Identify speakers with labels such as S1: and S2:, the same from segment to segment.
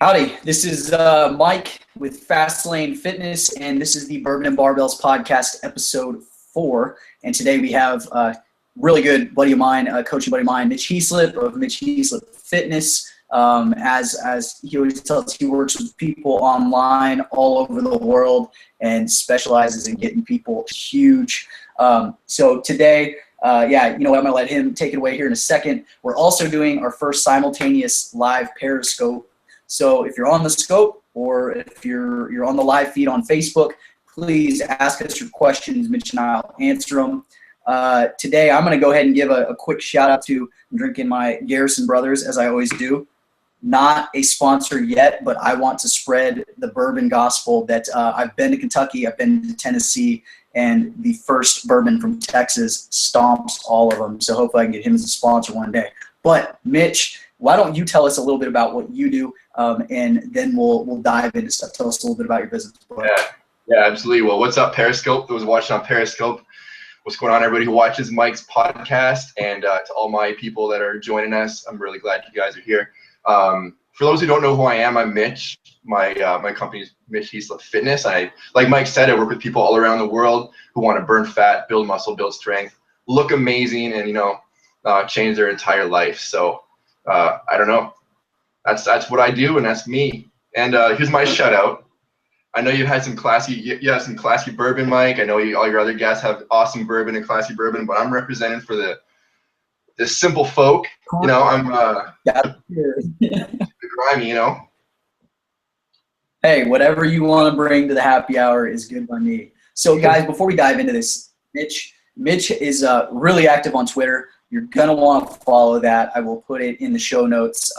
S1: Howdy, this is Mike with Fast Lane Fitness, and this is the Bourbon and Barbells podcast, episode 4. And today we have a really good buddy of mine, coaching buddy of mine, Mitch Heaslip of Mitch Heaslip Fitness. As he always tells, he works with people online all over the world and specializes in getting people huge. So today, I'm going to let him take it away here in a second. We're also doing our first simultaneous live Periscope. So if you're on the scope or if you're on the live feed on Facebook, please ask us your questions. Mitch and I'll answer them. Today, I'm going to go ahead and give a quick shout out to drinking my Garrison Brothers, as I always do. Not a sponsor yet, but I want to spread the bourbon gospel that I've been to Kentucky, I've been to Tennessee, and the first bourbon from Texas stomps all of them. So hopefully I can get him as a sponsor one day. But Mitch, why don't you tell us a little bit about what you do, and then we'll dive into stuff. Tell us a little bit about your business.
S2: Yeah, absolutely. Well, what's up, Periscope? Those watching on Periscope, what's going on, everybody who watches Mike's podcast, and to all my people that are joining us, I'm really glad you guys are here. For those who don't know who I am, I'm Mitch. My company is Mitch Heaslip Fitness. Like Mike said, I work with people all around the world who want to burn fat, build muscle, build strength, look amazing, and change their entire life. So I don't know. That's what I do, and that's me. And here's my shout out. I know you've had some classy bourbon, Mike. I know all your other guests have awesome bourbon and classy bourbon, but I'm representing for the simple folk. I'm grimy,
S1: Hey, whatever you want to bring to the happy hour is good by me. So guys, before we dive into this, Mitch is really active on Twitter. You're going to want to follow that. I will put it in the show notes.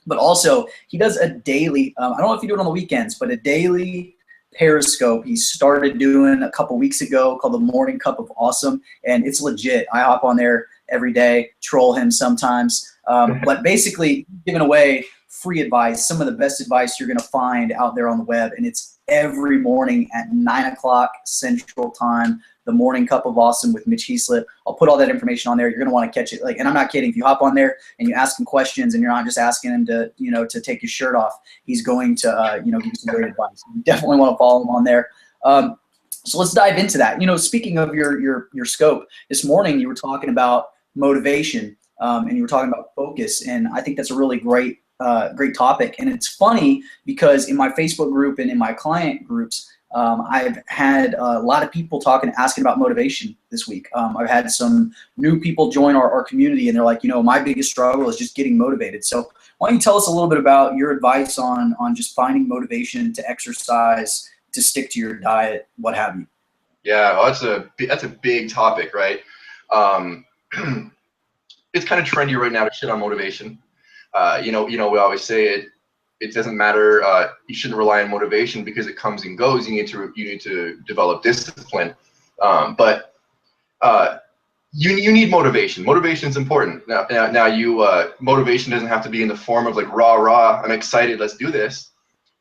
S1: But also, he does a daily, I don't know if you do it on the weekends, but a daily Periscope he started doing a couple weeks ago called the Morning Cup of Awesome, and it's legit. I hop on there every day, troll him sometimes. But basically, giving away free advice, some of the best advice you're going to find out there on the web, and it's every morning at 9 o'clock Central Time. The Morning Cup of Awesome with Mitch Heaslip. I'll put all that information on there. You're going to want to catch it. And I'm not kidding. If you hop on there and you ask him questions and you're not just asking him to take his shirt off, he's going to, give you some great advice. You definitely want to follow him on there. So let's dive into that. Speaking of your scope, this morning you were talking about motivation and you were talking about focus. And I think that's a really great topic. And it's funny because in my Facebook group and in my client groups, I've had a lot of people asking about motivation this week. I've had some new people join our community, and they're like, my biggest struggle is just getting motivated. So why don't you tell us a little bit about your advice on just finding motivation to exercise, to stick to your diet, what have you?
S2: Yeah, well, that's a big topic, right? It's kind of trendy right now to shit on motivation. We always say it doesn't matter. You shouldn't rely on motivation because it comes and goes. You need to develop discipline. But you need motivation. Motivation is important. Now motivation doesn't have to be in the form of like rah, I'm excited, let's do this.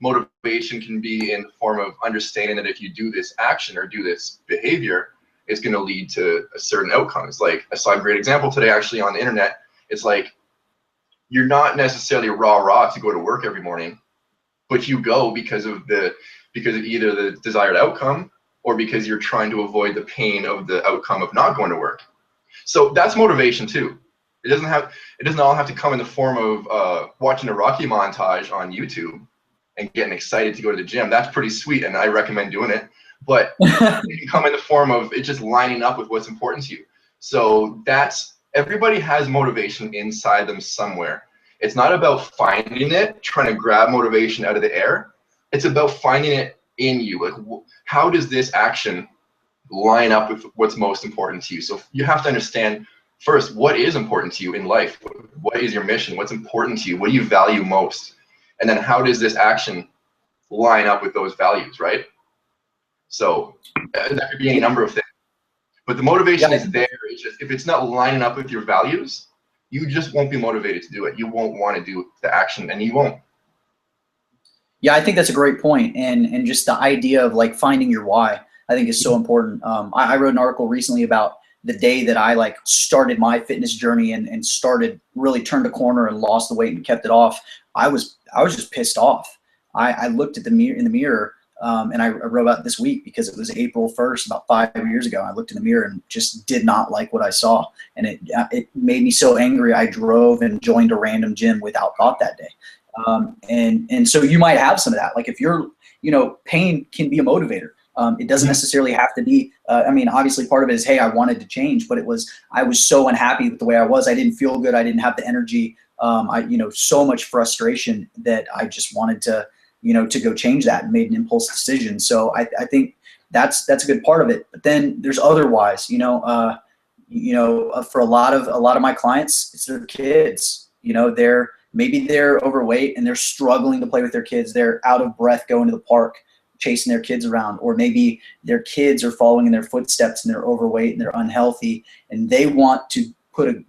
S2: Motivation can be in the form of understanding that if you do this action or do this behavior, it's going to lead to a certain outcome. It's like, I saw a great example today actually on the internet. It's like, you're not necessarily rah to go to work every morning, but you go because of either the desired outcome or because you're trying to avoid the pain of the outcome of not going to work. So that's motivation too. It doesn't all have to come in the form of watching a Rocky montage on YouTube and getting excited to go to the gym. That's pretty sweet, and I recommend doing it. But it can come in the form of it just lining up with what's important to you. So everybody has motivation inside them somewhere. It's not about finding it, trying to grab motivation out of the air. It's about finding it in you. Like, how does this action line up with what's most important to you? So you have to understand first, what is important to you in life? What is your mission? What's important to you? What do you value most? And then how does this action line up with those values, right? So that could be any number of things. But the motivation is there. It's just, if it's not lining up with your values, you just won't be motivated to do it. You won't want to do the action, and you won't.
S1: Yeah, I think that's a great point. And just the idea of like finding your why, I think is so important. I wrote an article recently about the day that I like started my fitness journey and started really turned a corner and lost the weight and kept it off, I was just pissed off. I looked at the mirror in the mirror, and I wrote about this week because it was April 1st, about 5 years ago. I looked in the mirror and just did not like what I saw, and it made me so angry. I drove and joined a random gym without thought that day. And so you might have some of that. Like if you're, pain can be a motivator. It doesn't necessarily have to be, I mean, obviously part of it is, hey, I wanted to change, but I was so unhappy with the way I was. I didn't feel good. I didn't have the energy. So much frustration that I just wanted to, to go change that and made an impulse decision. So I think that's a good part of it. But then there's otherwise, for a lot of my clients, it's their kids. Maybe they're overweight and they're struggling to play with their kids. They're out of breath going to the park, chasing their kids around, or maybe their kids are following in their footsteps and they're overweight and they're unhealthy, and they want to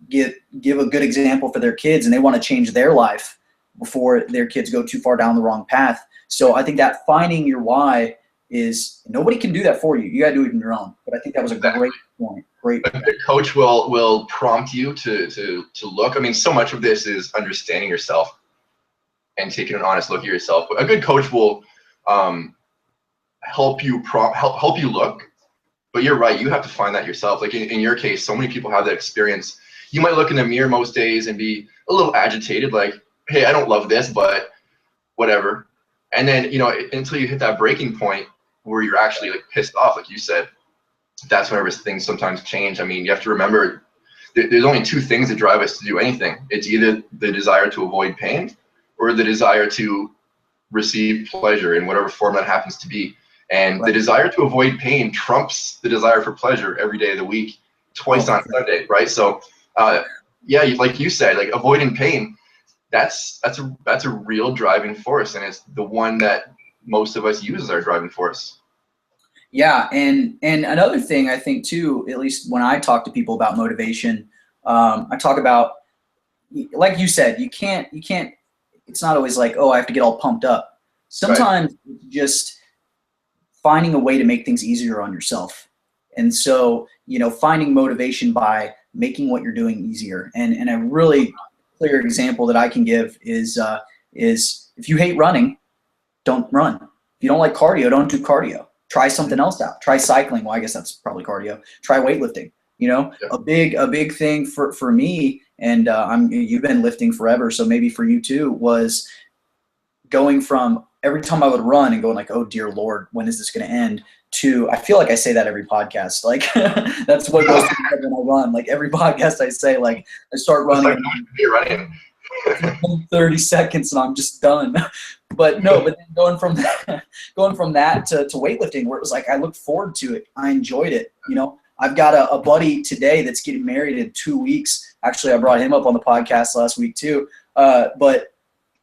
S1: give a good example for their kids, and they want to change their life before their kids go too far down the wrong path. So I think that finding your why is, nobody can do that for you. You got to do it on your own. But I think that was a great point. Great.
S2: A good coach will prompt you to look. I mean, so much of this is understanding yourself and taking an honest look at yourself. A good coach will help you look. But you're right. You have to find that yourself. Like in your case, so many people have that experience. You might look in the mirror most days and be a little agitated, like, hey, I don't love this, but whatever. And then, until you hit that breaking point where you're actually like pissed off, like you said, that's whenever things sometimes change. I mean, you have to remember there's only two things that drive us to do anything. It's either the desire to avoid pain or the desire to receive pleasure in whatever form that happens to be. And the desire to avoid pain trumps the desire for pleasure every day of the week, twice on Sunday, right? So, like you said, like avoiding pain, that's a real driving force, and it's the one that most of us use as our driving force.
S1: Yeah, and another thing I think too, at least when I talk to people about motivation, I talk about, like you said, you can't. It's not always like, oh, I have to get all pumped up. Sometimes it's just finding a way to make things easier on yourself. And so, finding motivation by making what you're doing easier. And a really clear example that I can give is if you hate running, don't run. If you don't like cardio, don't do cardio. Try something else out. Try cycling. Well, I guess that's probably cardio. Try weightlifting. A big thing for me, and you've been lifting forever, so maybe for you too, was going from every time I would run and going like, oh dear Lord, when is this going to end? To, I feel like I say that every podcast. Like that's what goes through when I run. Like every podcast I say, like I start running.
S2: You're running.
S1: 30 seconds and I'm just done. But then going from that to weightlifting, where it was like I looked forward to it. I enjoyed it. I've got a buddy today that's getting married in 2 weeks. Actually, I brought him up on the podcast last week too. But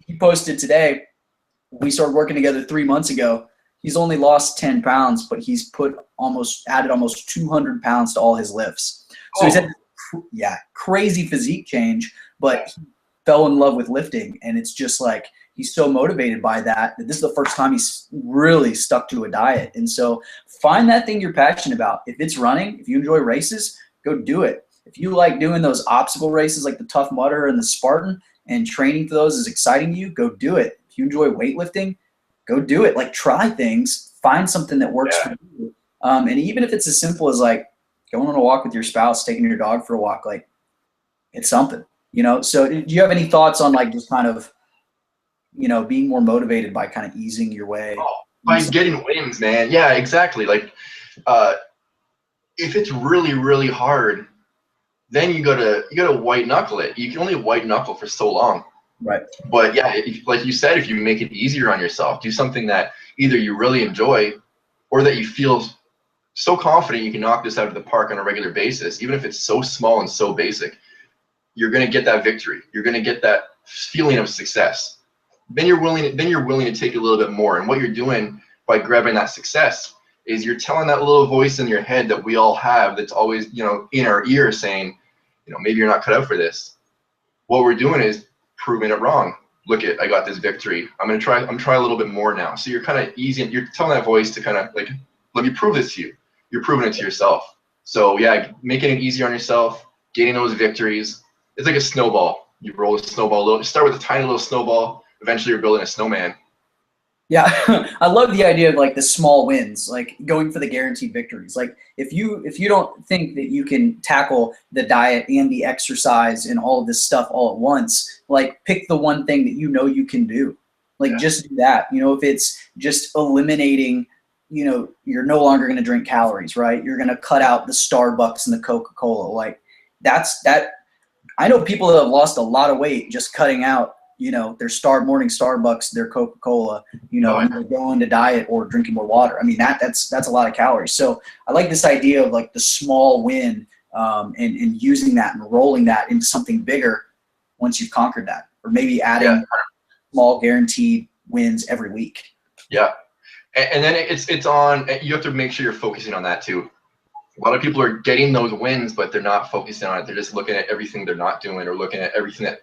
S1: he posted today, we started working together 3 months ago. He's only lost 10 pounds, but he's added almost 200 pounds to all his lifts. So he's had, crazy physique change, but he fell in love with lifting. And it's just like, he's so motivated by that this is the first time he's really stuck to a diet. And so find that thing you're passionate about. If it's running, if you enjoy races, go do it. If you like doing those obstacle races like the Tough Mudder and the Spartan, and training for those is exciting to you, go do it. If you enjoy weightlifting, go do it. Like, try things, find something that works for you. And even if it's as simple as like going on a walk with your spouse, taking your dog for a walk, like it's something, So do you have any thoughts on like just kind of, being more motivated by kind of easing your way?
S2: By getting wins, man. Yeah, exactly. Like, if it's really, really hard, then you gotta white knuckle it. You can only white knuckle for so long.
S1: Right.
S2: But yeah, like you said, if you make it easier on yourself, do something that either you really enjoy or that you feel so confident you can knock this out of the park on a regular basis, even if it's so small and so basic, you're going to get that victory. You're going to get that feeling of success. Then you're willing to take a little bit more. And what you're doing by grabbing that success is you're telling that little voice in your head that we all have that's always, in our ear saying, maybe you're not cut out for this. What we're doing is proving it wrong. Look I got this victory. I'm try a little bit more now. So you're kind of you're telling that voice to kind of like, let me prove this to you. You're proving it to yourself. So yeah, making it easier on yourself, getting those victories. It's like a snowball. You roll a snowball a little. You start with a tiny little snowball. Eventually, you're building a snowman.
S1: Yeah, I love the idea of like the small wins, like going for the guaranteed victories. Like if you don't think that you can tackle the diet and the exercise and all of this stuff all at once, like pick the one thing that you know you can do. Like just do that. You know, if it's just eliminating, you know, you're no longer going to drink calories, right? You're going to cut out the Starbucks and the Coca-Cola. Like that. I know people that have lost a lot of weight just cutting out, you know, their morning Starbucks, their Coca-Cola, you know, and they're going to diet or drinking more water. I mean, that's a lot of calories. So I like this idea of like the small win and using that and rolling that into something bigger once you've conquered that, or maybe adding small guaranteed wins every week.
S2: Yeah. And then it's on, you have to make sure you're focusing on that too. A lot of people are getting those wins, but they're not focusing on it. They're just looking at everything they're not doing or looking at everything that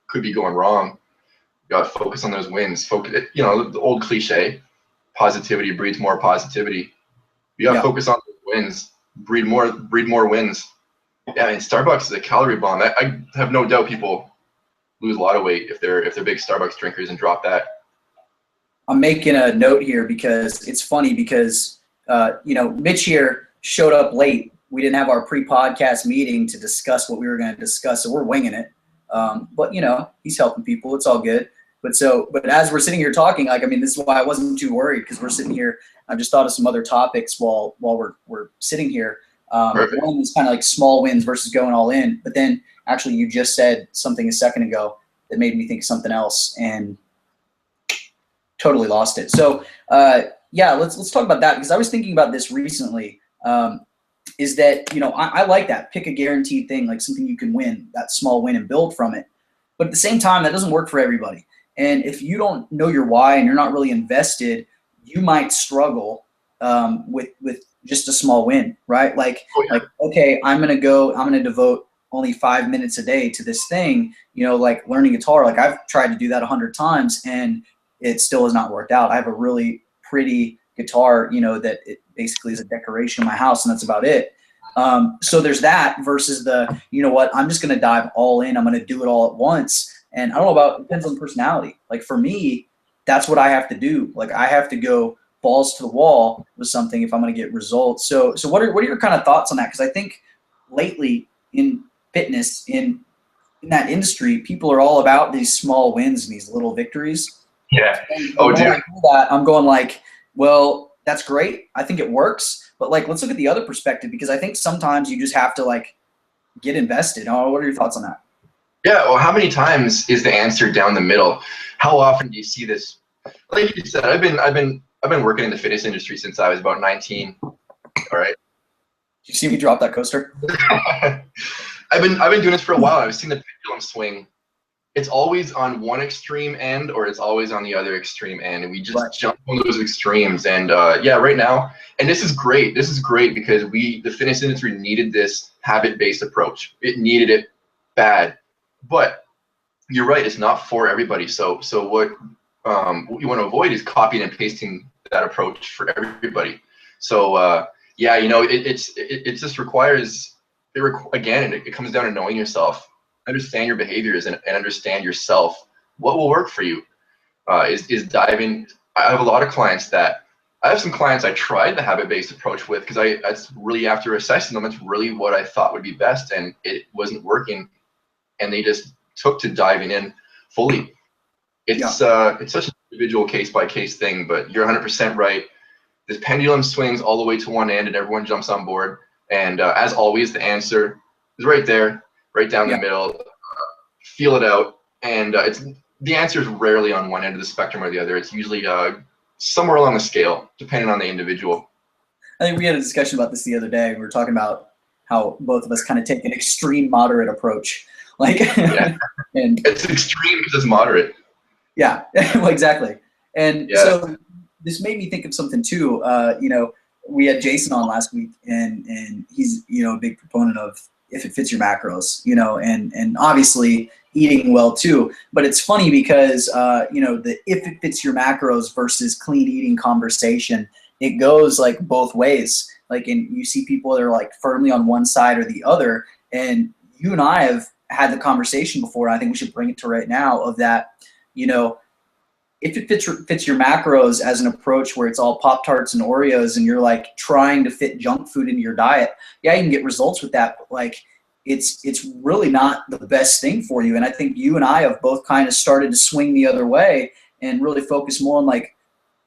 S2: could be going wrong. You got to focus on those wins. Focus, you know, the old cliche, positivity breeds more positivity. You got to focus on those wins, breed more wins. Yeah, and Starbucks is a calorie bomb. I have no doubt people lose a lot of weight if they're big Starbucks drinkers and drop that.
S1: I'm making a note here because it's funny because you know, Mitch here showed up late. We didn't have our pre-podcast meeting to discuss what we were going to discuss, so we're winging it. But you know, he's helping people. It's all good. But as we're sitting here talking, like, I mean, this is why I wasn't too worried, because we're sitting here. I've just thought of some other topics while we're sitting here. One is kind of like small wins versus going all in. But then actually, you just said something a second ago that made me think something else and totally lost it. So yeah, let's talk about that, because I was thinking about this recently. Is that, you know, I like that. Pick a guaranteed thing, like something you can win, that small win, and build from it. But at the same time, that doesn't work for everybody. And if you don't know your why and you're not really invested, you might struggle with just a small win, right? Like, okay, I'm going to devote only 5 minutes a day to this thing, you know, like learning guitar. Like I've tried to do that 100 times and it still has not worked out. I have a really pretty guitar, you know, that it basically is a decoration in my house, and that's about it. So there's that versus the, you know what, I'm just going to dive all in. I'm going to do it all at once. And I don't know about, it depends on personality. Like for me, that's what I have to do. Like I have to go balls to the wall with something if I'm going to get results. So what are your kind of thoughts on that? Because I think lately in fitness, in that industry, people are all about these small wins and these little victories.
S2: Yeah.
S1: Oh, dude. When I hear that, I'm going like, well, that's great. I think it works. But like, let's look at the other perspective, because I think sometimes you just have to like get invested. Oh, what are your thoughts on that?
S2: Yeah. Well, how many times is the answer down the middle? How often do you see this? Like you said, I've been working in the fitness industry since I was about 19. All right.
S1: Did you see me drop that coaster?
S2: I've been doing this for a while. I've seen the pendulum swing. It's always on one extreme end, or it's always on the other extreme end, and we just jump on those extremes. And yeah, right now, and this is great. This is great because the fitness industry needed this habit-based approach. It needed it bad. But you're right. It's not for everybody. So what you want to avoid is copying and pasting that approach for everybody. So yeah, you know, it just requires again, it comes down to knowing yourself. Understand your behaviors and understand yourself. What will work for you is diving. I have a lot of clients I have some clients I tried the habit-based approach with, because that's really, after assessing them, it's really what I thought would be best, and it wasn't working, and they just took to diving in fully. It's such an individual case-by-case thing, but you're 100% right. This pendulum swings all the way to one end and everyone jumps on board, and as always, the answer is right there, right down the middle. Feel it out, and the answer is rarely on one end of the spectrum or the other. It's usually somewhere along the scale, depending on the individual.
S1: I think we had a discussion about this the other day. We were talking about how both of us kind of take an extreme moderate approach. Like, and
S2: it's extreme because it's moderate.
S1: Yeah, well, exactly. And so this made me think of something too. You know, we had Jason on last week, and he's, you know, a big proponent of if it fits your macros, you know, and obviously eating well too. But it's funny because, you know, the if it fits your macros versus clean eating conversation, it goes like both ways. Like, and you see people that are like firmly on one side or the other. And you and I have had the conversation before. I think we should bring it to right now of that, you know, if it fits your macros as an approach where it's all Pop-Tarts and Oreos and you're like trying to fit junk food into your diet, yeah, you can get results with that, but like it's really not the best thing for you. And I think you and I have both kind of started to swing the other way and really focus more on like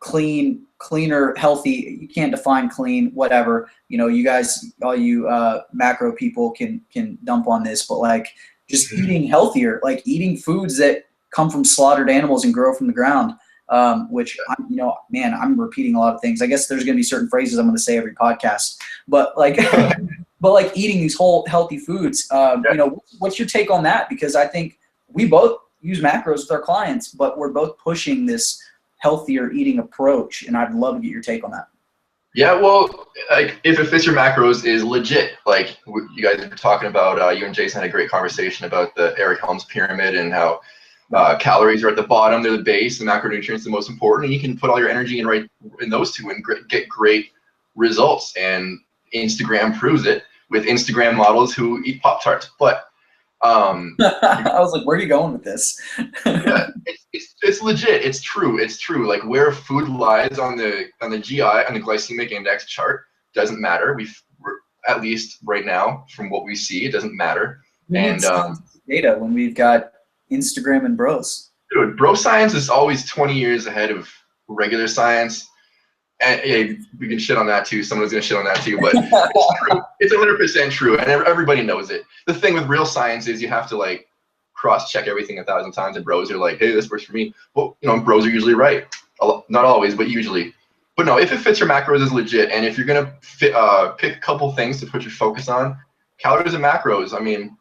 S1: cleaner, healthy. You can't define clean, whatever. You know, you guys, all you macro people can dump on this, but like just eating healthier, like eating foods that come from slaughtered animals and grow from the ground, which, you know, man, I'm repeating a lot of things. I guess there's going to be certain phrases I'm going to say every podcast, but like, but like eating these whole healthy foods, you know, what's your take on that? Because I think we both use macros with our clients, but we're both pushing this healthier eating approach, and I'd love to get your take on that.
S2: Yeah, well, like if it fits your macros is legit. Like you guys were talking about, you and Jason had a great conversation about the Eric Helms pyramid and how calories are at the bottom, they're the base, and macronutrients the most important. And you can put all your energy in those two and get great results. And Instagram proves it with Instagram models who eat Pop-Tarts. But
S1: I was like, where are you going with this?
S2: yeah, it's legit. It's true. It's true. Like where food lies on the GI, on the glycemic index chart, doesn't matter. We're at least right now, from what we see, it doesn't matter. And
S1: data when we've got Instagram and bros.
S2: Dude, bro science is always 20 years ahead of regular science. And yeah, we can shit on that too. Someone's gonna shit on that too, but it's true. It's 100% true, and everybody knows it. The thing with real science is you have to like cross-check everything 1,000 times, and bros are like, hey, this works for me. Well, you know, bros are usually right. Not always, but usually. But no, if it fits your macros, is legit. And if you're gonna pick a couple things to put your focus on, calories and macros. I mean,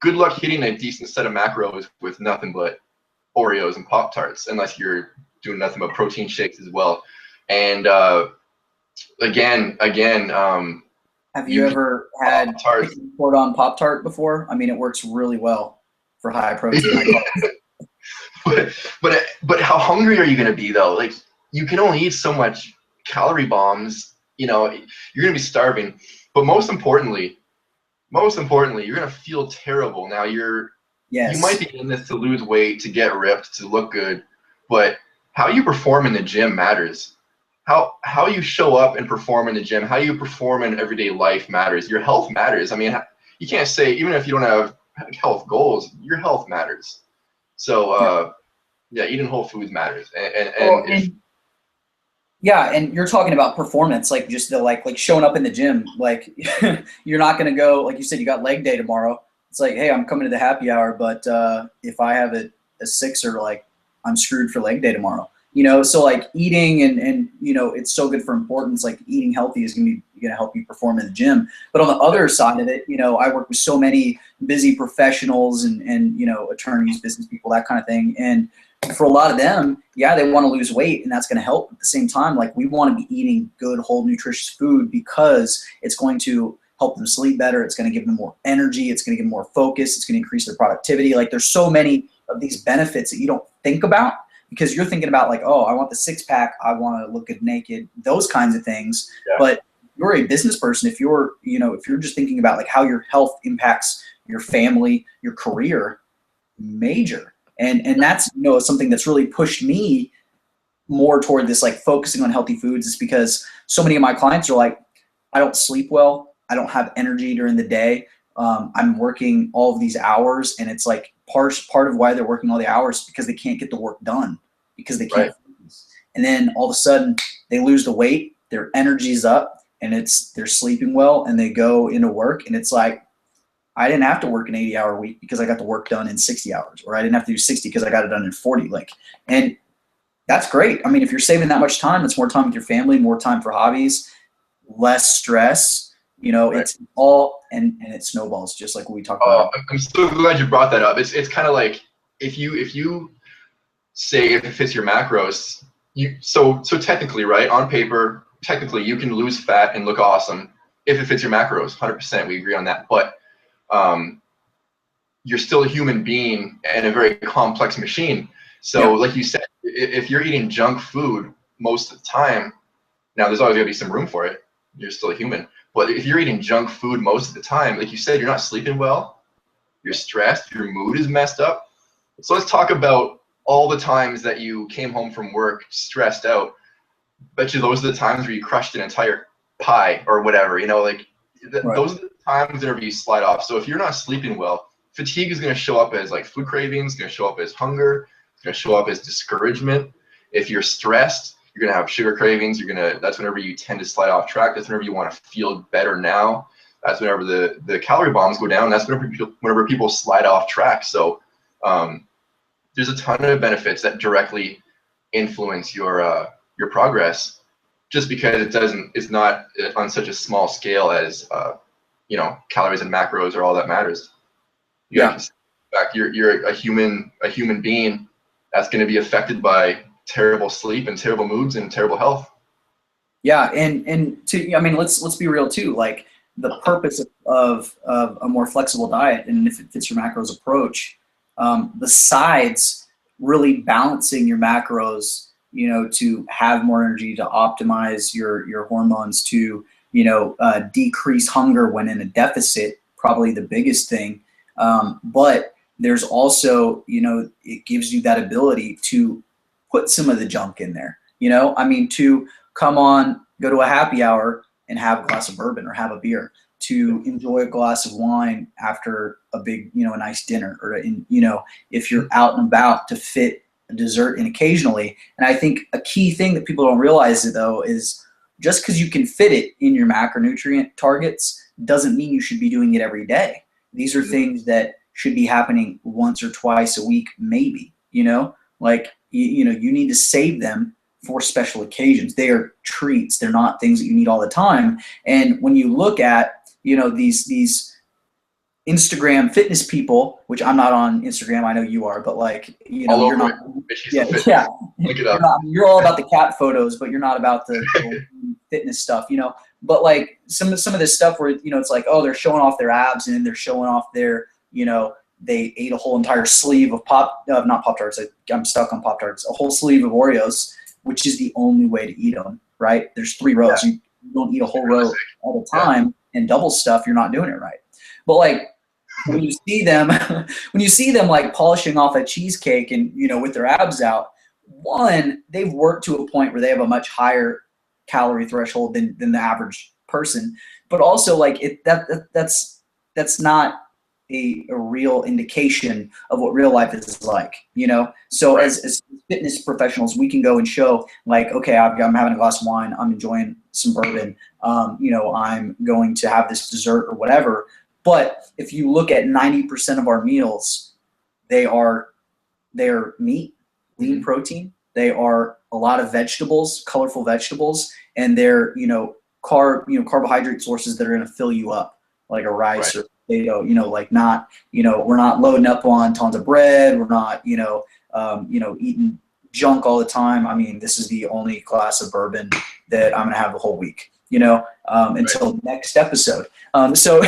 S2: good luck hitting a decent set of macros with nothing but Oreos and Pop-Tarts, unless you're doing nothing but protein shakes as well. And again,
S1: have you ever had support on Pop-Tart before? I mean, it works really well for high protein.
S2: but how hungry are you going to be though? Like you can only eat so much calorie bombs. You know, you're going to be starving. But most importantly, you're going to feel terrible. Now you might be in this to lose weight, to get ripped, to look good, but how you perform in the gym matters. How you show up and perform in the gym, how you perform in everyday life matters. Your health matters. I mean, you can't say, even if you don't have health goals, your health matters. So yeah, eating whole foods matters.
S1: Yeah, and you're talking about performance, like just the like showing up in the gym. Like you're not gonna go, like you said, you got leg day tomorrow. It's like, hey, I'm coming to the happy hour, but if I have a sixer, like I'm screwed for leg day tomorrow. You know, so like eating and you know, it's so good for importance. Like eating healthy is gonna help you perform in the gym. But on the other side of it, you know, I work with so many busy professionals and you know, attorneys, business people, that kind of thing. And for a lot of them, yeah, they want to lose weight, and that's going to help. At the same time, like we want to be eating good, whole, nutritious food because it's going to help them sleep better. It's going to give them more energy. It's going to give them more focus. It's going to increase their productivity. Like there's so many of these benefits that you don't think about because you're thinking about like, oh, I want the six pack. I want to look good naked, those kinds of things. Yeah. But you're a business person. If you're just thinking about like how your health impacts your family, your career, major. And that's, you know, something that's really pushed me more toward this, like focusing on healthy foods, is because so many of my clients are like, I don't sleep well. I don't have energy during the day. I'm working all of these hours, and it's like part of why they're working all the hours because they can't get the work done because they can't. Right. And then all of a sudden they lose the weight, their energy's up, and they're sleeping well, and they go into work, and it's like, I didn't have to work an 80-hour week because I got the work done in 60 hours, or I didn't have to do 60 because I got it done in 40. Like, and that's great. I mean, if you're saving that much time, it's more time with your family, more time for hobbies, less stress, you know, right. It's all, and it snowballs just like what we talked about.
S2: I'm so glad you brought that up. It's kind of like, if you say if it fits your macros, so technically, right, on paper, technically you can lose fat and look awesome if it fits your macros, 100%, we agree on that. But you're still a human being and a very complex machine. So like you said, if you're eating junk food most of the time, now there's always gonna be some room for it. you're still a human. But if you're eating junk food most of the time, like you said, you're not sleeping well, you're stressed, your mood is messed up. So let's talk about all the times that you came home from work stressed out. Bet you those are the times where you crushed an entire pie or whatever, you know, like
S1: Right.
S2: those are the times whenever you slide off. So if you're not sleeping well, fatigue is going to show up as like food cravings, going to show up as hunger, it's going to show up as discouragement. If you're stressed, you're going to have sugar cravings. That's whenever you tend to slide off track. That's whenever you want to feel better now. That's whenever the calorie bombs go down. That's whenever people slide off track. So there's a ton of benefits that directly influence your progress, just because it's not on such a small scale as you know, calories and macros are all that matters. In fact, you're a human being that's going to be affected by terrible sleep and terrible moods and terrible health.
S1: Yeah, and to, I mean, let's be real too. Like, the purpose of a more flexible diet, and if it fits your macros approach, besides really balancing your macros, you know, to have more energy, to optimize your hormones, to, you know, decrease hunger when in a deficit, probably the biggest thing. But there's also, you know, it gives you that ability to put some of the junk in there. You know, I mean, to go to a happy hour and have a glass of bourbon or have a beer, to enjoy a glass of wine after a big, you know, a nice dinner, or, you know, if you're out and about, to fit a dessert in occasionally. And I think a key thing that people don't realize, though, is just because you can fit it in your macronutrient targets doesn't mean you should be doing it every day. These are things that should be happening once or twice a week, maybe, you know, like, you know, you need to save them for special occasions. They are treats. They're not things that you need all the time. And when you look at, you know, these Instagram fitness people, which I'm not on Instagram, I know you are, but like, you know, you're not. Yeah.
S2: Look it up.
S1: You're all about the cat photos, but you're not about the fitness stuff, you know. But like some of this stuff where, you know, it's like, oh, they're showing off their abs and they're showing off their, you know, they ate a whole entire sleeve of not Pop-Tarts. I'm stuck on Pop-Tarts. A whole sleeve of Oreos, which is the only way to eat them, right? There's 3 rows. Yeah. You don't eat a whole row at a time, and double stuff, you're not doing it right. But like, when you see them like polishing off a cheesecake and, you know, with their abs out, one, they've worked to a point where they have a much higher calorie threshold than the average person. But also, like, that's not a real indication of what real life is like, you know? So as fitness professionals, we can go and show, like, okay, I'm having a glass of wine, I'm enjoying some bourbon, you know, I'm going to have this dessert or whatever. But if you look at 90% of our meals, they're meat, lean protein. They are a lot of vegetables, colorful vegetables, and they're, you know, carbohydrate sources that are going to fill you up, like a rice or potato, you know, like, not, you know, we're not loading up on tons of bread. We're not, you know, eating junk all the time. I mean, this is the only glass of bourbon that I'm going to have the whole week, you know, until next episode. So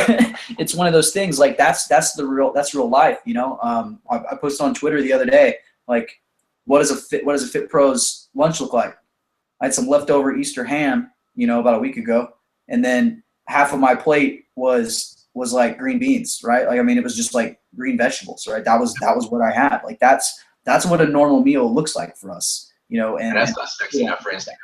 S1: it's one of those things, like, that's real life, you know. I posted on Twitter the other day, like, what does a Fit Pro's lunch look like? I had some leftover Easter ham, you know, about a week ago, and then half of my plate was like green beans, right? Like, I mean, it was just like green vegetables, right? That was what I had. Like, that's what a normal meal looks like for us, you know. And
S2: that's not sexy enough for Instagram.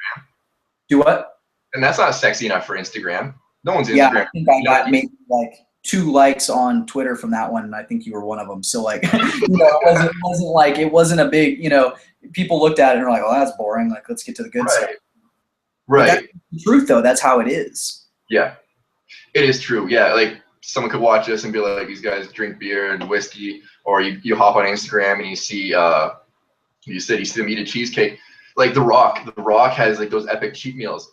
S1: Do what?
S2: And that's not sexy enough for Instagram. No one's Instagram.
S1: Yeah, I think I got maybe like 2 likes on Twitter from that one, and I think you were one of them. So, like, you know, it wasn't a big, you know, people looked at it and were like, oh, that's boring. Like, let's get to the good stuff.
S2: Right.
S1: But that's the truth, though. That's how it is.
S2: Yeah, it is true. Yeah, like, someone could watch this and be like, these guys drink beer and whiskey, or you hop on Instagram and you see you see them eat a cheesecake. Like The Rock has like those epic cheat meals,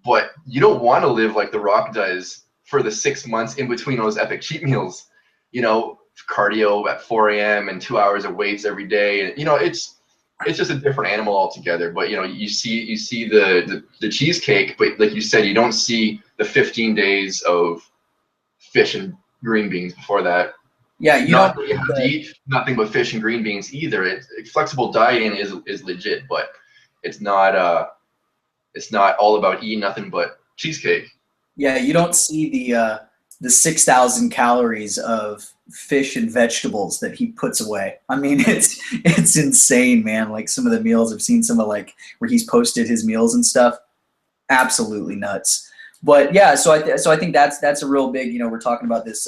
S2: but you don't want to live like The Rock does for the 6 months in between those epic cheat meals. You know, cardio at 4 a.m. and 2 hours of weights every day, and, you know, it's just a different animal altogether. But, you know, you see the cheesecake, but like you said, you don't see the 15 days of fish and green beans before that.
S1: Yeah, you don't
S2: have to eat nothing but fish and green beans either. Flexible dieting is legit, but it's not all about eating nothing but cheesecake.
S1: Yeah, you don't see the 6,000 calories of fish and vegetables that he puts away. I mean, it's insane, man. Like some of the meals I've seen, some of like where he's posted his meals and stuff, absolutely nuts. But yeah, so I think that's a real big. You know, we're talking about this.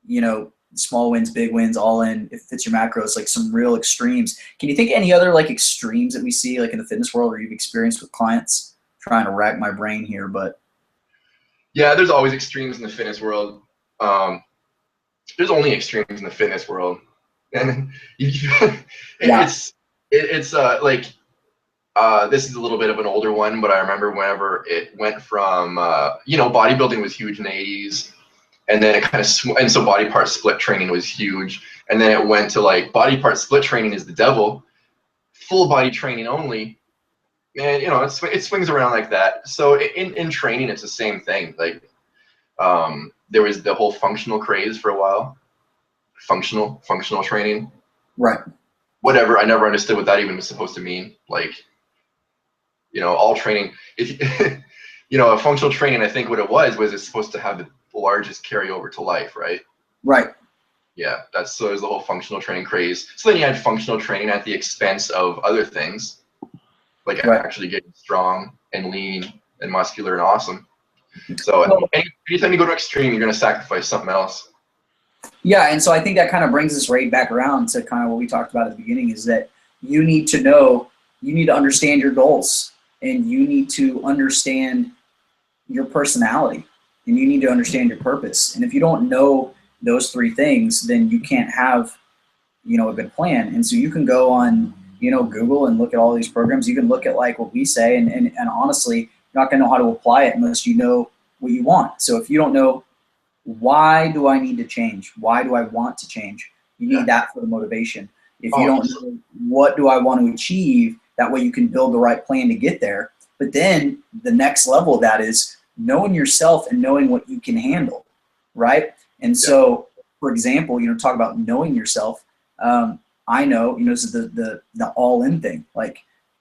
S1: You know, small wins, big wins, all in. If it fits your macros, like some real extremes. Can you think of any other like extremes that we see like in the fitness world or you've experienced with clients? Trying to rack my brain here, but
S2: Yeah, there's always extremes in the fitness world. Um, there's only extremes in the fitness world, and
S1: yeah,
S2: it's like this is a little bit of an older one, but I remember whenever it went from you know, bodybuilding was huge in the 80s, and then it kind of and so body part split training was huge, and then it went to like body part split training is the devil, full body training only. And you know, it swings around like that. So in training, it's the same thing. Like there was the whole functional craze for a while. Functional training.
S1: right.
S2: Whatever. I never understood what that even was supposed to mean. Like, you know, all training. If you know, a functional training, I think what it was it's supposed to have the largest carryover to life, right?
S1: Right.
S2: Yeah, so there's the whole functional training craze. So then you had functional training at the expense of other things, like
S1: Right.
S2: actually getting strong and lean and muscular and awesome. So
S1: Well,
S2: anytime you go to extreme, you're going to sacrifice something else.
S1: yeah, and so I think that kind of brings us right back around to kind of what we talked about at the beginning is that you need to know, you need to understand your goals and you need to understand your personality and you need to understand your purpose. And if you don't know those three things, then you can't have, you know, a good plan. And so you can go on, you know, Google and look at all these programs. You can look at like what we say and honestly, you're not going to know how to apply it unless you know what you want. So if you don't know why do I need to change? Why do I want to change? You need that for the motivation. If you don't know what do I want to achieve, that way you can build the right plan to get there. But then the next level of that is knowing yourself and knowing what you can handle, right? And so, for example, you know, talk about knowing yourself. I know, you know, this is the all-in thing. Like,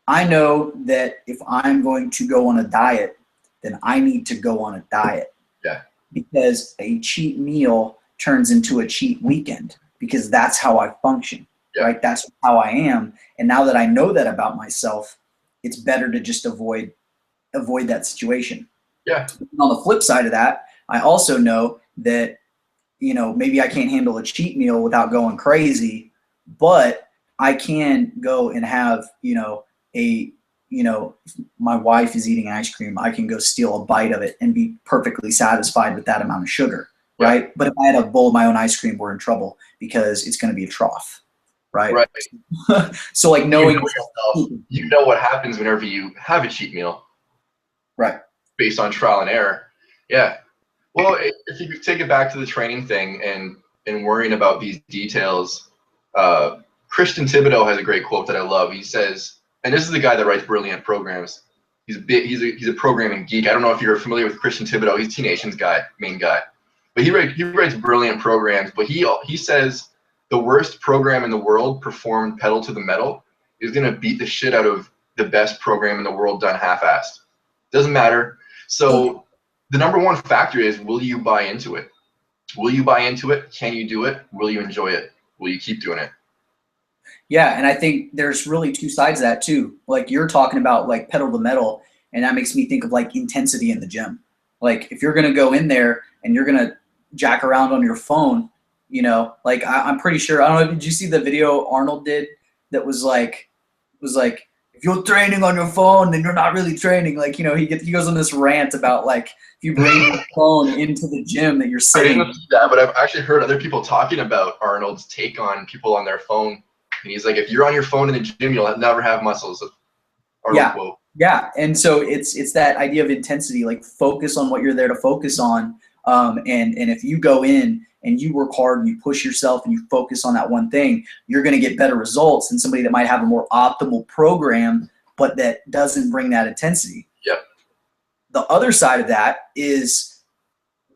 S1: I know that if I'm going to go on a diet, then I need to go on a diet.
S2: Yeah.
S1: Because a cheat meal turns into a cheat weekend because that's how I function, right? That's how I am. And now that I know that about myself, it's better to just avoid that situation.
S2: Yeah.
S1: And on the flip side of that, I also know that, you know, maybe I can't handle a cheat meal without going crazy, but I can go and have, you know, you know, if my wife is eating ice cream, I can go steal a bite of it and be perfectly satisfied with that amount of sugar, right? But if I had a bowl of my own ice cream, we're in trouble because it's going to be a trough, right?
S2: Right.
S1: So like knowing
S2: yourself, you know what happens whenever you have a cheat meal,
S1: right?
S2: Based on trial and error. Yeah. Well, if you take it back to the training thing and worrying about these details, Christian Thibodeau has a great quote that I love. He says, and this is the guy that writes brilliant programs. He's a programming geek. I don't know if you're familiar with Christian Thibodeau. He's T-Nation's main guy, but he writes brilliant programs. But he says the worst program in the world performed pedal to the metal is going to beat the shit out of the best program in the world done half-assed. Doesn't matter. So the number one factor is, will you buy into it? Will you buy into it? Can you do it? Will you enjoy it? Will you keep doing it?
S1: Yeah, and I think there's really two sides of that too. Like you're talking about like pedal to metal, and that makes me think of like intensity in the gym. Like if you're gonna go in there and you're gonna jack around on your phone, you know, like I'm pretty sure. I don't know. Did you see the video Arnold did that was like if you're training on your phone, then you're not really training. Like, you know, he goes on this rant about like if you bring your phone into the gym that you're sitting.
S2: I didn't see that, but I've actually heard other people talking about Arnold's take on people on their phone. And he's like, if you're on your phone in the gym, you'll never have muscles.
S1: Yeah. Quote. Yeah. And so it's that idea of intensity, like focus on what you're there to focus on. And if you go in and you work hard and you push yourself and you focus on that one thing, you're going to get better results than somebody that might have a more optimal program, but that doesn't bring that intensity.
S2: Yep.
S1: The other side of that is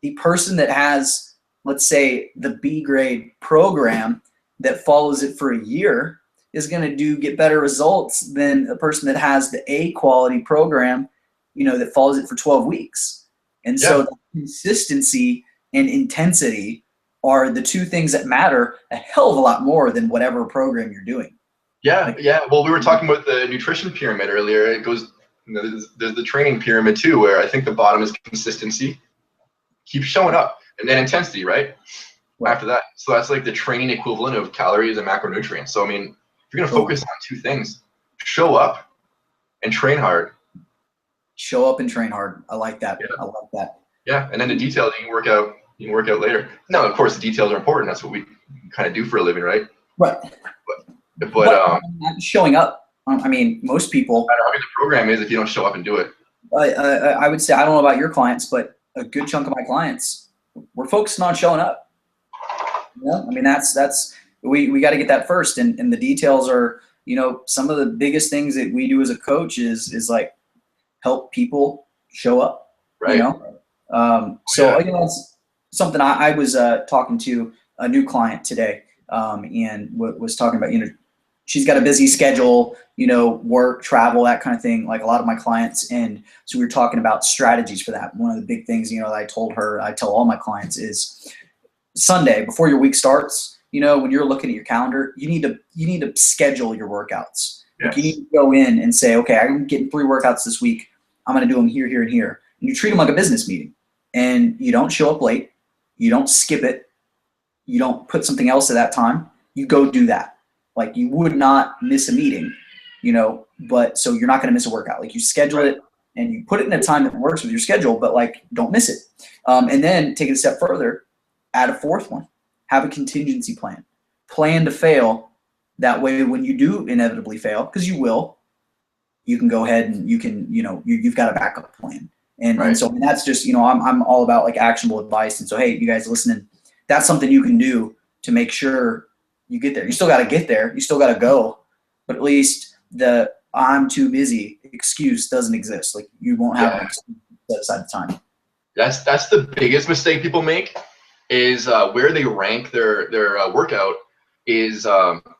S1: the person that has, let's say, the B grade program that follows it for a year is going to get better results than a person that has the A quality program, you know, that follows it for 12 weeks. And
S2: Yeah.
S1: so consistency and intensity are the two things that matter a hell of a lot more than whatever program you're doing.
S2: Yeah, yeah. Well, we were talking about the nutrition pyramid earlier. It goes, there's the training pyramid too, where I think the bottom is consistency, keep showing up, and then intensity, right? After that. So that's like the training equivalent of calories and macronutrients. So, I mean, if you're going to focus on two things, show up and train hard.
S1: Show up and train hard. I like that.
S2: Yeah.
S1: I like that.
S2: Yeah, and then the details you can work out. You can work out later. No, of course the details are important. That's what we kind of do for a living, right?
S1: Right.
S2: But
S1: showing up. I mean, most people.
S2: No matter how good the program is, if you don't show up and do it.
S1: I would say, I don't know about your clients, but a good chunk of my clients, we're focusing on showing up. Yeah, I mean that's we got to get that first, and the details are, you know, some of the biggest things that we do as a coach is like help people show up.
S2: Right.
S1: You know, so you know, it's something I was talking to a new client today, and was talking about, you know, she's got a busy schedule, you know, work, travel, that kind of thing, like a lot of my clients. And so we were talking about strategies for that. One of the big things, you know, that I told her, I tell all my clients is Sunday before your week starts, you know, when you're looking at your calendar, you need to schedule your workouts.
S2: Yes.
S1: Like you need to go in and say, okay, I'm getting 3 workouts this week. I'm going to do them here, here, and here. And you treat them like a business meeting, and you don't show up late. You don't skip it. You don't put something else at that time. You go do that. Like you would not miss a meeting, you know, but so you're not going to miss a workout. Like you schedule it and you put it in a time that works with your schedule, but like don't miss it. And then take it a step further, add a 4th one, have a contingency plan to fail. That way, when you do inevitably fail, because you will, you can go ahead and you can, you know, you've got a backup plan. And so that's just, you know, I'm all about like actionable advice. And so, hey, you guys listening, that's something you can do to make sure you get there. You still got to get there. You still got to go, but at least the I'm too busy excuse doesn't exist. Like you won't have an excuse set aside the time.
S2: That's the biggest mistake people make is where they rank their workout is,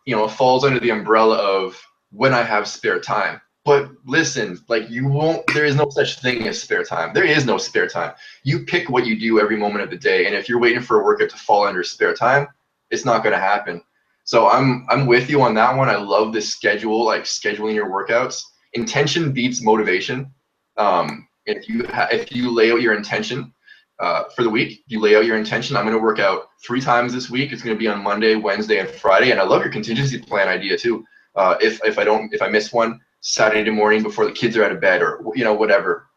S2: you know, falls under the umbrella of when I have spare time. But listen, like there is no such thing as spare time. There is no spare time. You pick what you do every moment of the day. And if you're waiting for a workout to fall under spare time, it's not going to happen. So I'm with you on that one. I love this schedule, like scheduling your workouts. Intention beats motivation. If you lay out your intention for the week, you lay out your intention. I'm going to work out 3 times this week. It's going to be on Monday, Wednesday, and Friday. And I love your contingency plan idea too. If I miss one, Saturday morning before the kids are out of bed, or you know, whatever.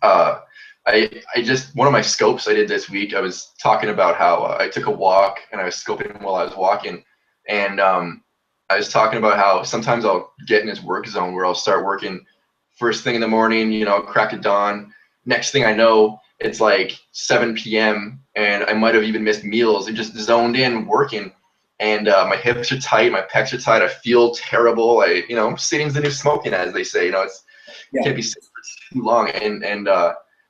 S2: I just, one of my scopes I did this week, I was talking about how I took a walk and I was scoping while I was walking, and I was talking about how sometimes I'll get in this work zone where I'll start working first thing in the morning, you know, crack of dawn. Next thing I know, it's like 7 p.m. and I might have even missed meals and just zoned in working. And my hips are tight, my pecs are tight. I feel terrible. You know, sitting's the new smoking, as they say. You know, you can't be sitting for too long. And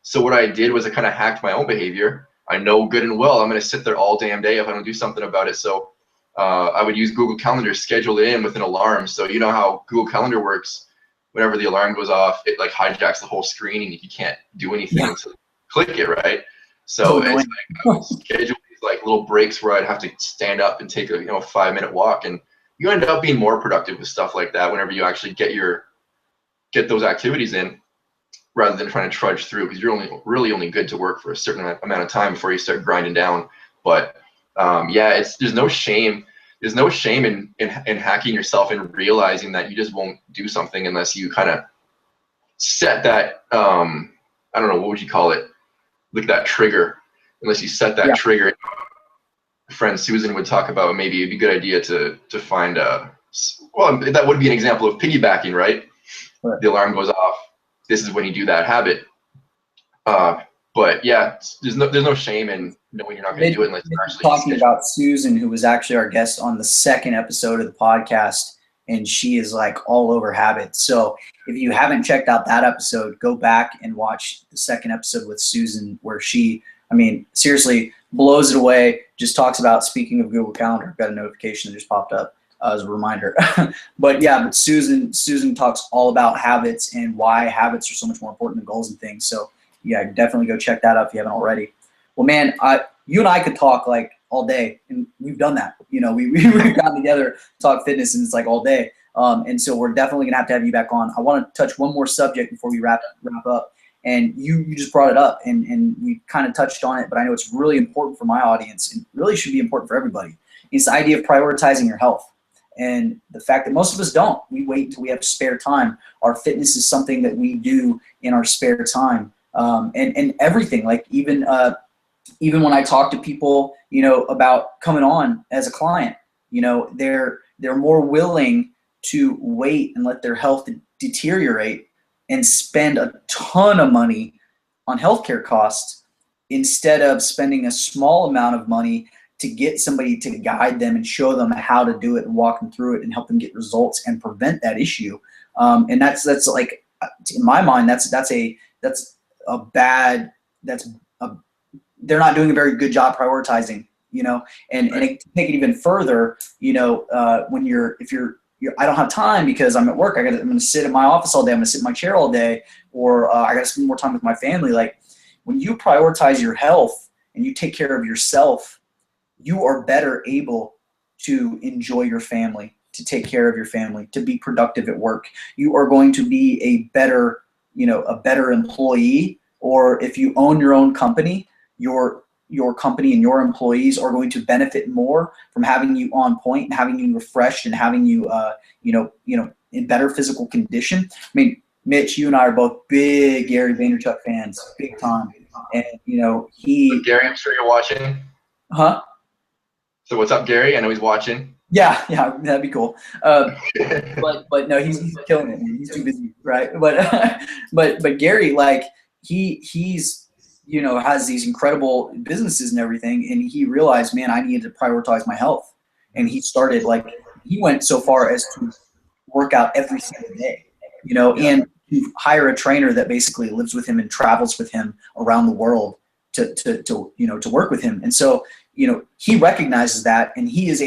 S2: so what I did was I kind of hacked my own behavior. I know good and well I'm going to sit there all damn day if I don't do something about it. So I would use Google Calendar, schedule it in with an alarm. So you know how Google Calendar works. Whenever the alarm goes off, it like hijacks the whole screen and you can't do anything until you click it, right? So it's like I would schedule these like little breaks where I'd have to stand up and take a 5-minute walk, and you end up being more productive with stuff like that whenever you actually get those activities in, rather than trying to trudge through, because you're really only good to work for a certain amount of time before you start grinding down. But yeah, there's no shame. There's no shame in hacking yourself and realizing that you just won't do something unless you kind of set that, I don't know, what would you call it? Like that trigger, unless you set that trigger. Friend Susan would talk about maybe it'd be a good idea to find well, that would be an example of piggybacking, right? The alarm goes off. This is when you do that habit. But yeah, there's no shame in knowing you're not going to do it unless you're actually
S1: talking about Susan, who was actually our guest on the 2nd episode of the podcast, and she is like all over habits. So if you haven't checked out that episode, go back and watch the 2nd episode with Susan, where she, I mean, seriously blows it away. Just talks about, speaking of Google Calendar, got a notification that just popped up as a reminder. But yeah, but Susan talks all about habits and why habits are so much more important than goals and things. So yeah, definitely go check that out if you haven't already. Well, man, you and I could talk like all day, and we've done that. You know, we've gotten together, talk fitness, and it's like all day. And so we're definitely gonna have to have you back on. I want to touch one more subject before we wrap up. And you just brought it up, and we kind of touched on it, but I know it's really important for my audience, and really should be important for everybody. It's the idea of prioritizing your health, and the fact that most of us don't. We wait until we have spare time. Our fitness is something that we do in our spare time, and everything. Like even when I talk to people, you know, about coming on as a client, you know, they're more willing to wait and let their health deteriorate and spend a ton of money on healthcare costs instead of spending a small amount of money to get somebody to guide them and show them how to do it and walk them through it and help them get results and prevent that issue. And that's like, in my mind, they're not doing a very good job prioritizing, you know, and to take it even further, you know, if you're I don't have time because I'm at work. I'm going to sit in my office all day. I'm going to sit in my chair all day, or I got to spend more time with my family. Like when you prioritize your health and you take care of yourself, you are better able to enjoy your family, to take care of your family, to be productive at work. You are going to be a better employee, or if you own your own company, your company and your employees are going to benefit more from having you on point and having you refreshed and having you, in better physical condition. I mean, Mitch, you and I are both big Gary Vaynerchuk fans, big time. And, you know,
S2: Gary, I'm sure you're watching.
S1: Huh?
S2: So what's up, Gary? I know he's watching.
S1: Yeah, that'd be cool. But no, he's killing it, man. He's too busy, right? But Gary, like he's you know, has these incredible businesses and everything, and he realized, man, I needed to prioritize my health. And he started, like, he went so far as to work out every single day, you know, and to hire a trainer that basically lives with him and travels with him around the world to work with him. And so, you know, he recognizes that, and he is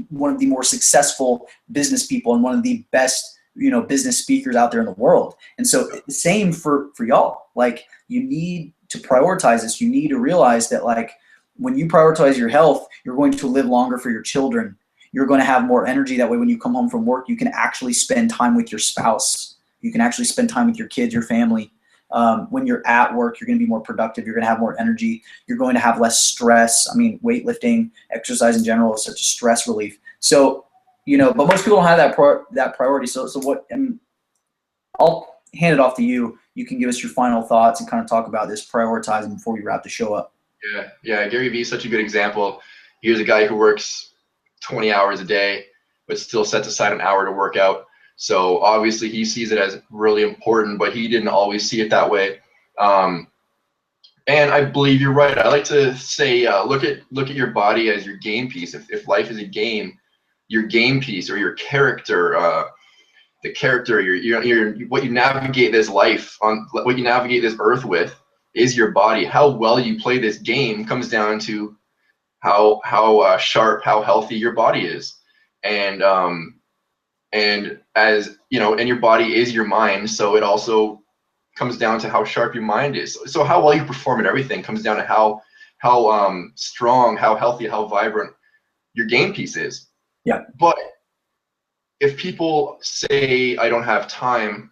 S1: one of the more successful business people and one of the best, you know, business speakers out there in the world. And so the same for y'all. Like, you need to prioritize this. You need to realize that, like, when you prioritize your health, you're going to live longer for your children. You're going to have more energy. That way, when you come home from work, you can actually spend time with your spouse. You can actually spend time with your kids, your family. When you're at work, you're going to be more productive. You're going to have more energy. You're going to have less stress. I mean, weightlifting, exercise in general is such a stress relief. So, you know, but most people don't have that priority. So what? I mean, I'll hand it off to you. You can give us your final thoughts and kind of talk about this prioritizing before we wrap the show up.
S2: Yeah. Gary Vee is such a good example. Here's a guy who works 20 hours a day, but still sets aside an hour to work out. So obviously he sees it as really important, but he didn't always see it that way. And I believe you're right. I like to say, look at your body as your game piece. If life is a game, your game piece or your character, the character, your what you navigate this life on, what you navigate this earth with, is your body. How well you play this game comes down to how sharp, how healthy your body is, and as you know, and your body is your mind, so it also comes down to how sharp your mind is. So how well you perform at everything comes down to how strong, how healthy, how vibrant your game piece is.
S1: Yeah.
S2: But if people say I don't have time,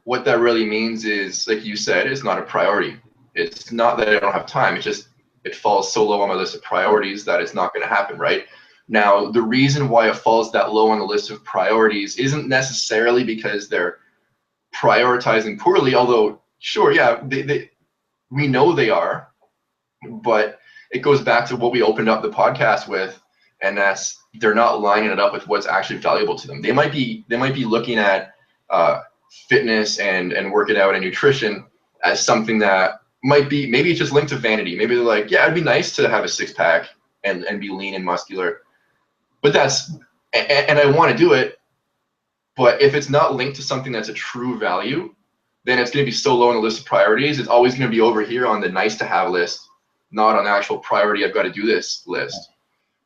S2: what that really means is, like you said, it's not a priority. It's not that I don't have time. It's just it falls so low on my list of priorities that it's not going to happen, right? Now, the reason why it falls that low on the list of priorities isn't necessarily because they're prioritizing poorly, although sure, yeah, we know they are, but it goes back to what we opened up the podcast with, and that's they're not lining it up with what's actually valuable to them. They might be looking at fitness and working out and nutrition as something that might be, maybe it's just linked to vanity. Maybe they're like, yeah, it'd be nice to have a six pack and be lean and muscular, but and I want to do it. But if it's not linked to something that's a true value, then it's going to be so low on the list of priorities. It's always going to be over here on the nice to have list, not on the actual priority, I've got to do this list.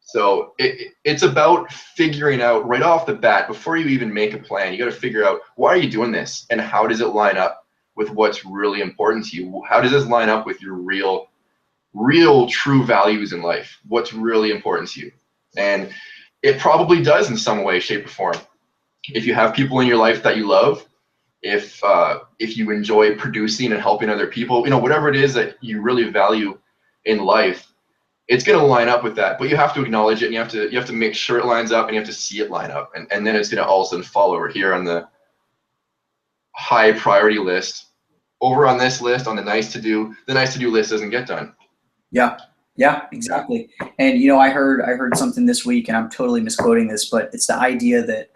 S2: So it's about figuring out right off the bat, before you even make a plan, you got to figure out, why are you doing this and how does it line up with what's really important to you. How does this line up with your real true values in life? What's really important to you? And it probably does in some way, shape, or form. If you have people in your life that you love, if you enjoy producing and helping other people, you know, whatever it is that you really value in life, it's going to line up with that. But you have to acknowledge it, and you have to make sure it lines up, and you have to see it line up, and then it's going to all of a sudden fall over here on the high priority list. Over on this list, on the nice to do list doesn't get done.
S1: Yeah, exactly. And you know, I heard something this week, and I'm totally misquoting this, but it's the idea that,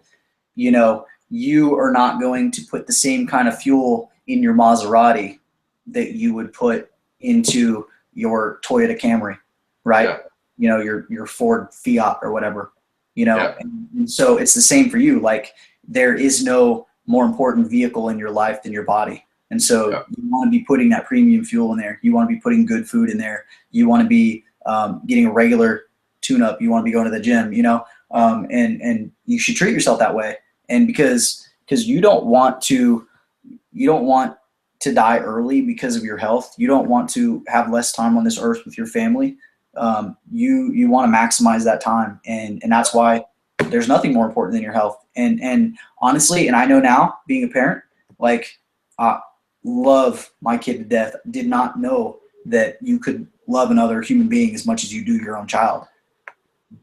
S1: you know, you are not going to put the same kind of fuel in your Maserati that you would put into your Toyota Camry, right?
S2: Yeah.
S1: You know, your Ford Fiat or whatever, you know.
S2: Yeah.
S1: And so it's the same for you. Like, there is no more important vehicle in your life than your body. And so you want to be putting that premium fuel in there. You want to be putting good food in there. You want to be getting a regular tune-up. You want to be going to the gym, you know, and you should treat yourself that way. And because you don't want to die early because of your health. You don't want to have less time on this earth with your family. You want to maximize that time, and that's why there's nothing more important than your health. And honestly, and I know now, being a parent, like, love my kid to death. Did not know that you could love another human being as much as you do your own child.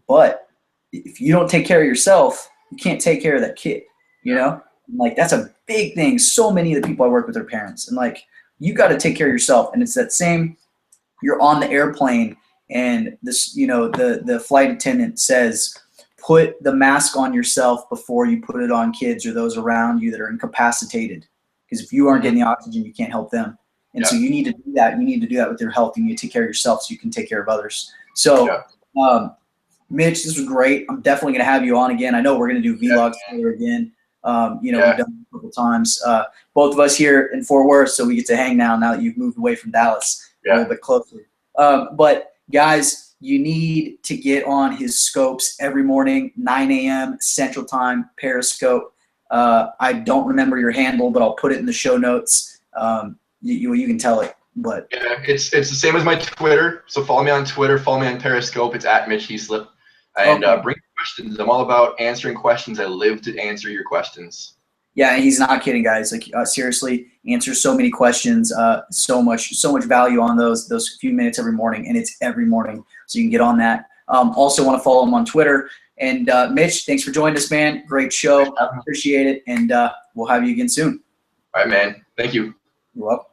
S1: But if you don't take care of yourself, you can't take care of that kid, you know? Like, that's a big thing. So many of the people I work with are parents, and like, you got to take care of yourself. And it's that same, you're on the airplane and this, you know, the flight attendant says, put the mask on yourself before you put it on kids or those around you that are incapacitated. Because if you aren't getting the oxygen, you can't help them. And so you need to do that. You need to do that with your health. You need to take care of yourself so you can take care of others. So, Mitch, this was great. I'm definitely going to have you on again. I know we're going to do vlogs together again. You know, we've done it a couple times. Both of us here in Fort Worth, so we get to hang now that you've moved away from Dallas a little bit closer. But guys, you need to get on his scopes every morning, 9 a.m. Central Time, Periscope. I don't remember your handle, but I'll put it in the show notes. You can tell it. But
S2: yeah, it's the same as my Twitter. So follow me on Twitter, follow me on Periscope. It's at Mitch Heaslip. And bring questions. I'm all about answering questions. I live to answer your questions.
S1: Yeah, and he's not kidding, guys. Like, seriously, answers so many questions, so much value on those few minutes every morning, and it's every morning, so you can get on that. Also want to follow him on Twitter. And Mitch, thanks for joining us, man. Great show. I appreciate it, and we'll have you again soon.
S2: All right, man. Thank you.
S1: You're welcome.